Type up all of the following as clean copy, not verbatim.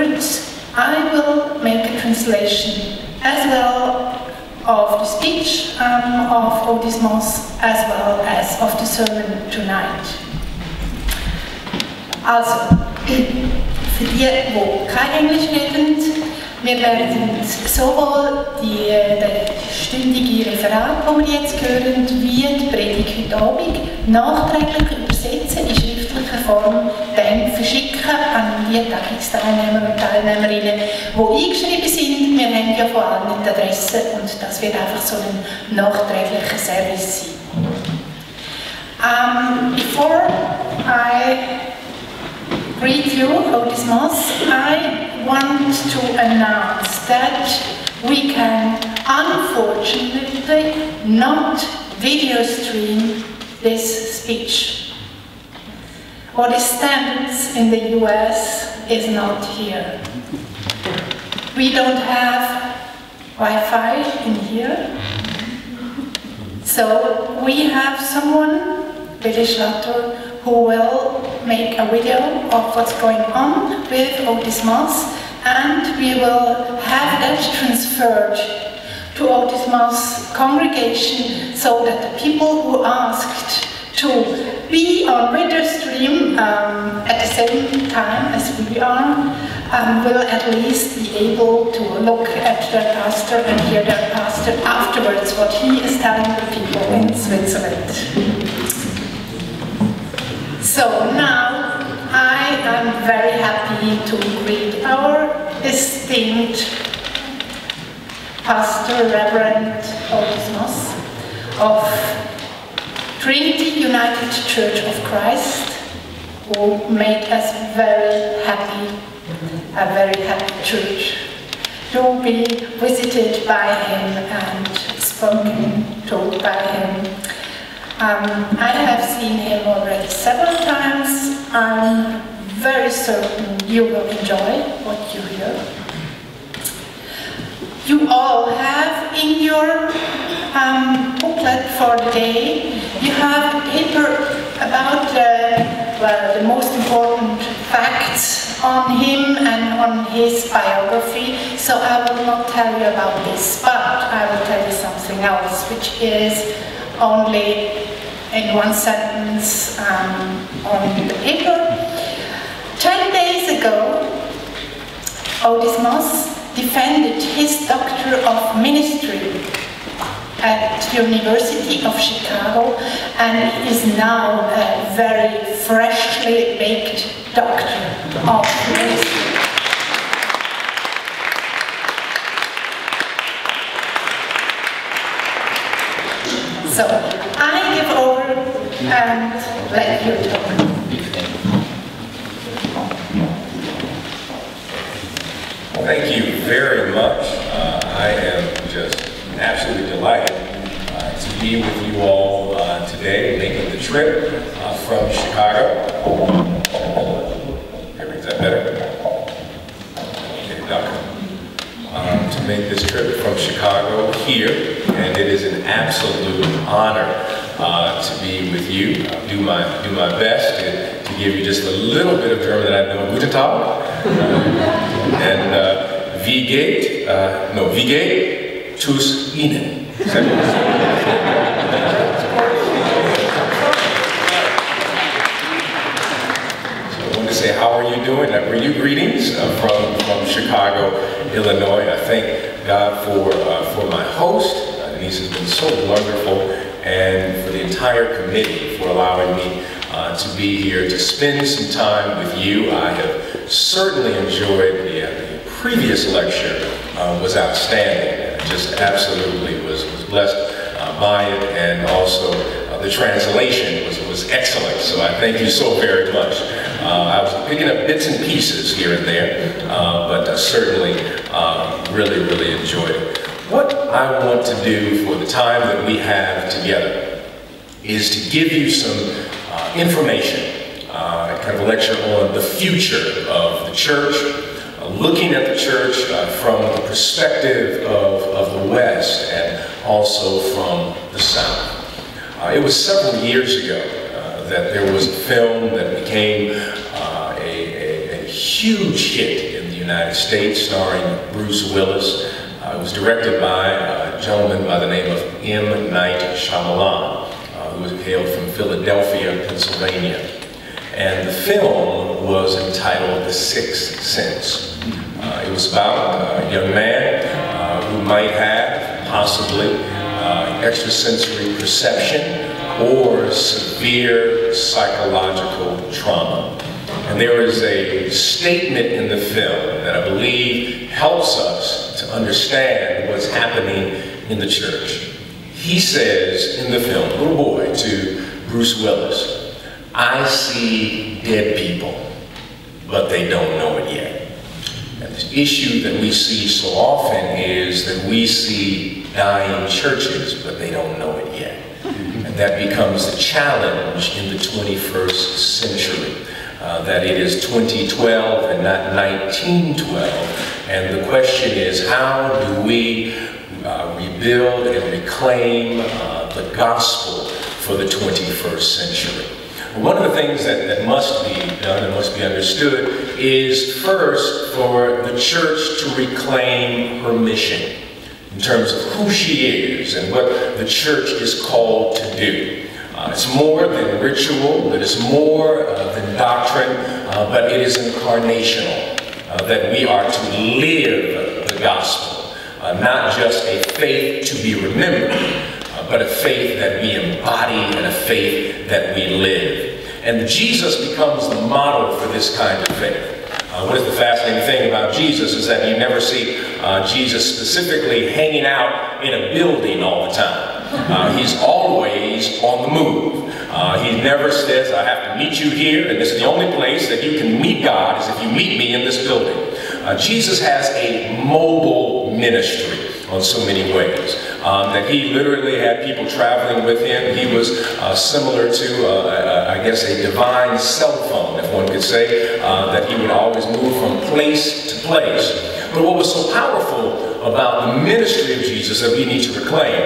afterwards I will make a translation as well of the speech of Otis Moss as well as of the sermon tonight. Also, für die kein Englisch reden, wir werden sowohl das stündige Referat, das wir jetzt hören, wie die Predigt heute Abend nachträglich übersetzen in schriftlicher Form, dann verschicken an die Tagungsteilnehmer und Teilnehmerinnen, die eingeschrieben sind. Wir haben ja vor allem die Adresse und das wird einfach so ein nachträglicher Service sein. Before I greet you, Otis Moss, I want to announce that we can unfortunately not video stream this speech. What is standards in the US is not here. We don't have Wi-Fi in here, so we have someone, Billy Schlatter, who will make a video of what's going on with Otis Moss, and we will have that transferred to Otis Moss congregation so that the people who asked to be on video stream at the same time as we are will at least be able to look at their pastor and hear their pastor afterwards what he is telling the people in Switzerland. So now I am very happy to greet our esteemed Pastor Reverend Otis Moss of Trinity United Church of Christ, who made us very happy, a very happy church, to be visited by him and spoken to by him. I have seen him already several times. I'm very certain you will enjoy what you hear. You all have in your booklet for the day, you have a paper about the most important facts on him and on his biography, so I will not tell you about this, but I will tell you something else, which is only in one sentence on the paper. 10 days ago, Otis Moss defended his Doctor of Ministry at the University of Chicago, and is now a very freshly baked Doctor of Ministry. So, I give over and let you talk. Thank you very much. I am just absolutely delighted to be with you all today, making the trip from Chicago. Is that better? Okay, Doctor. To make this trip from Chicago here, and it is an absolute honor to be with you. I'll do my best to give you just a little bit of German that I know. Guten Tag. And wie geht tus Ihnen? So I want to say, how are you doing? I bring you greetings from Chicago, Illinois. I thank God for my host. Denise has been so wonderful, and for the entire committee for allowing me to be here to spend some time with you. I have certainly enjoyed the previous lecture. Was outstanding. Just absolutely was blessed by it, and also the translation was excellent. So I thank you so very much. I was picking up bits and pieces here and there, but certainly really enjoyed it. What I want to do for the time that we have together is to give you some information, kind of a lecture on the future of the church, looking at the church from the perspective of the West and also from the South. It was several years ago that there was a film that became a huge hit in the United States, starring Bruce Willis. It was directed by a gentleman by the name of M. Night Shyamalan, who hailed from Philadelphia, Pennsylvania. And the film was entitled The Sixth Sense. It was about a young man who might have, possibly, extrasensory perception or severe psychological trauma. And there is a statement in the film that I believe helps us to understand what's happening in the church. He says in the film, little boy to Bruce Willis, "I see dead people, but they don't know it yet." And the issue that we see so often is that we see dying churches, but they don't know it yet. And that becomes the challenge in the 21st century. That it is 2012 and not 1912. And the question is, how do we rebuild and reclaim the gospel for the 21st century? One of the things that must be done and must be understood is first for the church to reclaim her mission in terms of who she is and what the church is called to do. It's more than ritual, it is more than doctrine, but it is incarnational, that we are to live the gospel, not just a faith to be remembered, but a faith that we embody and a faith that we live. And Jesus becomes the model for this kind of faith. What is the fascinating thing about Jesus is that you never see Jesus specifically hanging out in a building all the time. He's always on the move. He never says, "I have to meet you here, and this is the only place that you can meet God is if you meet me in this building." Jesus has a mobile ministry on so many ways. That he literally had people traveling with him. He was similar to, I guess, a divine cell phone, if one could say, that he would always move from place to place. But what was so powerful about the ministry of Jesus that we need to reclaim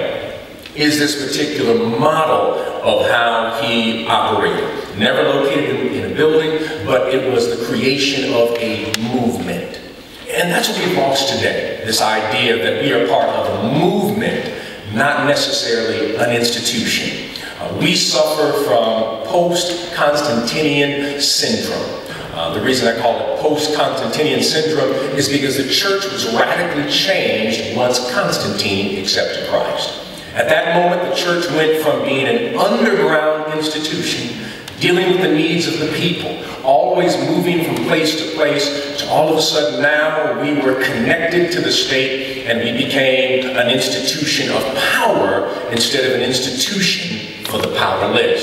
is this particular model of how he operated. Never located in a building, but it was the creation of a movement. And that's what we've lost today, this idea that we are part of a movement, not necessarily an institution. We suffer from post-Constantinian syndrome. The reason I call it post-Constantinian syndrome is because the church was radically changed once Constantine accepted Christ. At that moment, the church went from being an underground institution, dealing with the needs of the people, always moving from place to place, to all of a sudden now we were connected to the state and we became an institution of power instead of an institution for the powerless.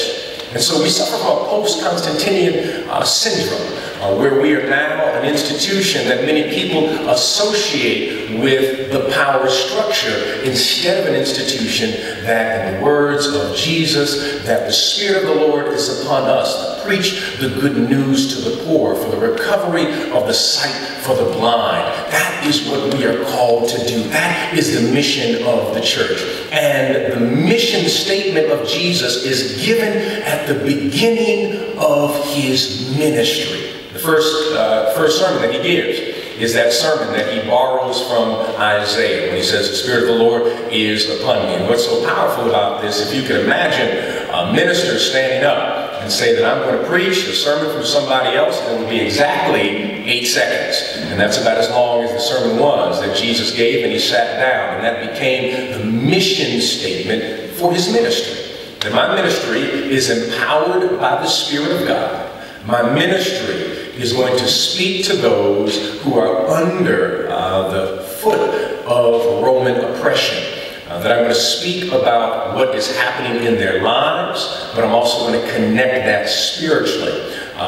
And so we suffer from a post-Constantinian syndrome, where we are now an institution that many people associate with the power structure instead of an institution that, in the words of Jesus, that the Spirit of the Lord is upon us to preach the good news to the poor, for the recovery of the sight for the blind. That is what we are called to do. That is the mission of the church. And the mission statement of Jesus is given at the beginning of his ministry. The first sermon that he gives is that sermon that he borrows from Isaiah when he says, "The Spirit of the Lord is upon me." And what's so powerful about this, if you can imagine a minister standing up and say that I'm going to preach a sermon from somebody else, it would be exactly 8 seconds. And that's about as long as the sermon was that Jesus gave, and he sat down. And that became the mission statement for his ministry. That my ministry is empowered by the Spirit of God. My ministry is going to speak to those who are under the foot of Roman oppression. That I'm going to speak about what is happening in their lives, but I'm also going to connect that spiritually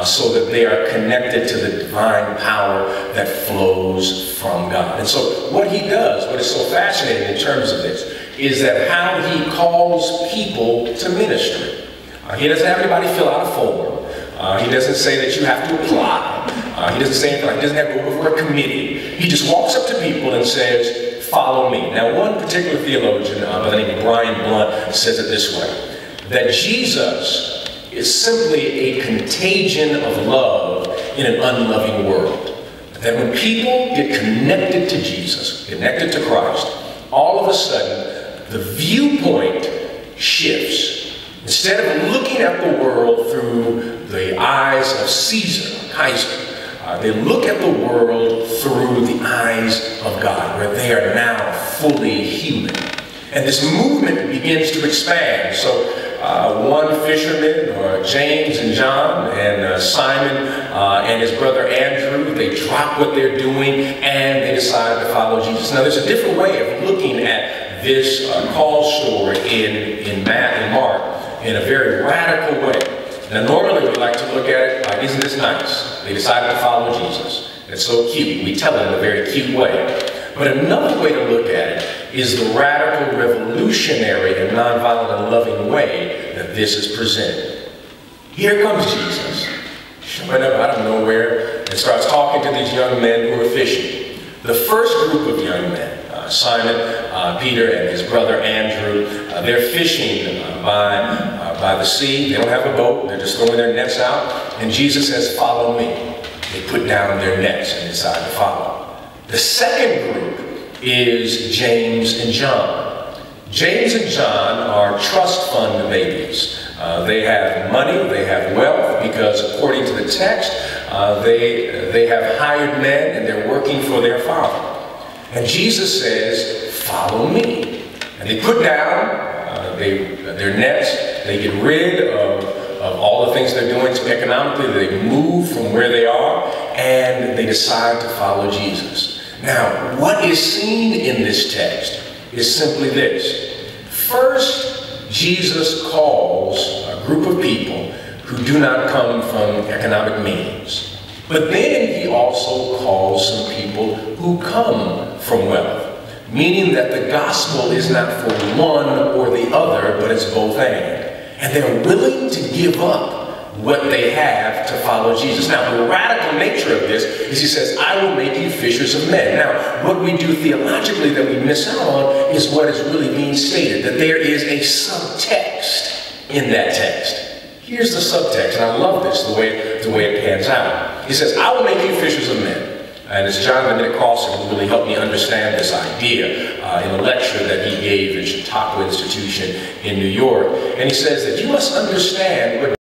so that they are connected to the divine power that flows from God. And so what he does, what is so fascinating in terms of this, is that how he calls people to ministry. He doesn't have anybody fill out a form. He doesn't say that you have to apply. He doesn't say anything like, he doesn't have to go before a committee. He just walks up to people and says, "Follow me." Now, one particular theologian by the name of Brian Blunt says it this way, that Jesus is simply a contagion of love in an unloving world. that when people get connected to Jesus, connected to Christ, all of a sudden the viewpoint shifts. Instead of looking at the world through the eyes of Kaiser, they look at the world through the eyes of God, where they are now fully human. And this movement begins to expand. So one fisherman, James and John, and Simon and his brother Andrew, they drop what they're doing and they decide to follow Jesus. Now there's a different way of looking at this call story in Mark in a very radical way. Now normally we like to look at it like, isn't this nice? They decided to follow Jesus. It's so cute. We tell it in a very cute way. But another way to look at it is the radical, revolutionary, and nonviolent and loving way that this is presented. Here comes Jesus, showing up out of nowhere, and starts talking to these young men who are fishing. The first group of young men, Simon, Peter, and his brother Andrew, they're fishing by the sea. They don't have a boat. They're just throwing their nets out. And Jesus says, "Follow me." They put down their nets and decide to follow. The second group is James and John. James and John are trust fund babies. They have money, they have wealth, because according to the text, they have hired men and they're working for their father. And Jesus says, "Follow me." And they put down their nets, they get rid of all the things they're doing. So economically, they move from where they are and they decide to follow Jesus. Now, what is seen in this text is simply this. First, Jesus calls a group of people who do not come from economic means. But then he also calls some people who come from wealth, meaning that the gospel is not for one or the other, but it's both and. And they're willing to give up what they have to follow Jesus. Now, the radical nature of this is he says, "I will make you fishers of men." Now, what we do theologically that we miss out on is what is really being stated, that there is a subtext in that text. Here's the subtext, and I love this, the way it pans out. He says, "I will make you fishers of men." And it's John Benedict Carlson who really helped me understand this idea in a lecture that he gave at Chautauqua Institution in New York. And he says that you must understand what